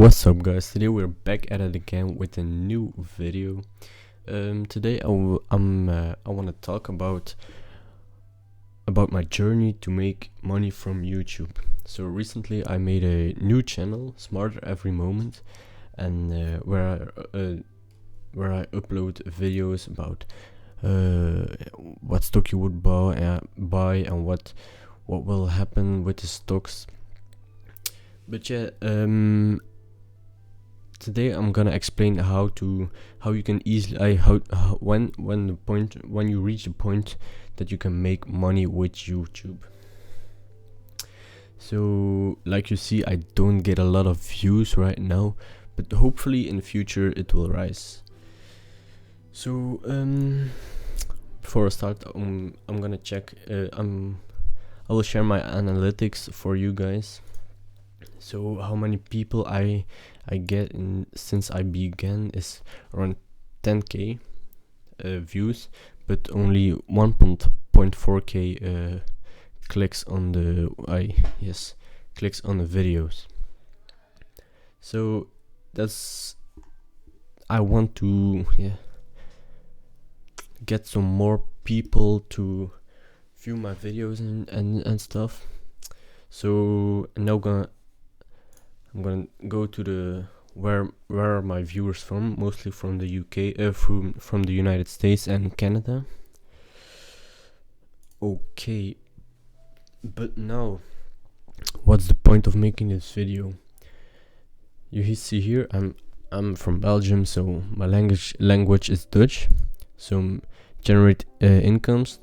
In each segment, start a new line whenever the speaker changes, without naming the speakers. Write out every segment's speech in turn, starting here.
What's up guys, today we're back at it again with a new video. Today I want to talk about my journey to make money from YouTube. So recently I made a new channel, Smarter Every Moment, and where I upload videos about what stock you would buy and what will happen with the stocks. But yeah, today I'm gonna explain how you can easily when you reach the point that you can make money with YouTube. So like you see, I don't get a lot of views right now, but hopefully in the future it will rise. So before I start, I'm gonna check. I will share my analytics for you guys. So how many people I get since I began is around 10k views, but only 1.4k clicks on the clicks on the videos. So that's, I want to get some more people to view my videos and stuff. So now I'm gonna go to the where are my viewers from, mostly from the UK, from the United States and Canada. Okay, but now what's the point of making this video? You see here, I'm from Belgium, so my language is Dutch. So generate incomes.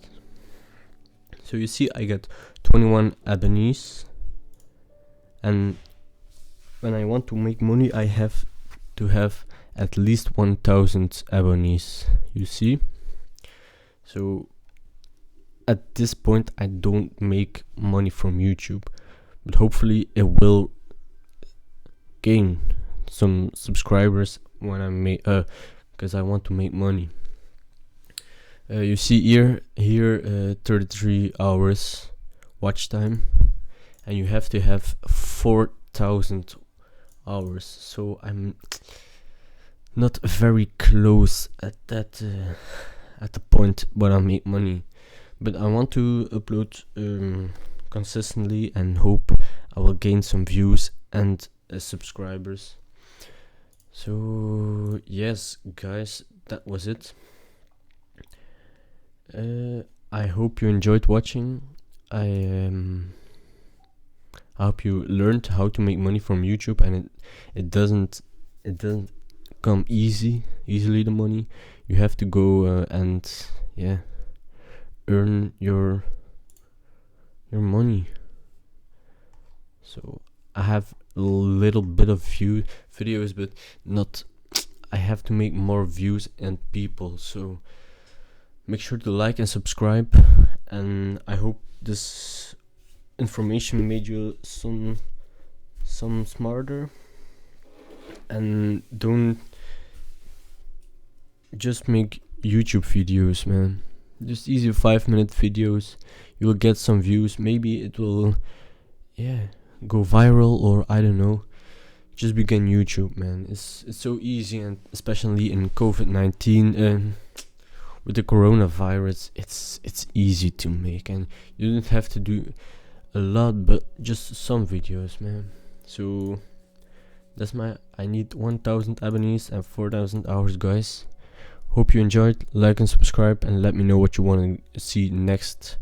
So you see I get 21 abonees, and when I want to make money, I have to have at least 1000 abonees, you see. So at this point I don't make money from YouTube, but hopefully it will gain some subscribers when I make because I want to make money. You see here 33 hours watch time, and you have to have 4,000 hours. So I'm not very close at that at the point where I make money, but I want to upload consistently and hope I will gain some views and subscribers. So yes guys, that was it. I hope you enjoyed watching. I hope you learned how to make money from YouTube, and it doesn't come easily the money. You have to go and earn your money. So I have a little bit of videos, but not. I have to make more views and people. So make sure to like and subscribe, and I hope this information made you some smarter. And don't just make YouTube videos, man. Just easy 5-minute videos. You will get some views. Maybe it will go viral, or I don't know. Just begin YouTube, man. It's so easy, and especially in COVID-19 with the coronavirus, it's easy to make, and you don't have to do a lot, but just some videos, man. So that's I need 1000 abonees and 4000 hours, guys. Hope you enjoyed. Like and subscribe, and let me know what you want to see next.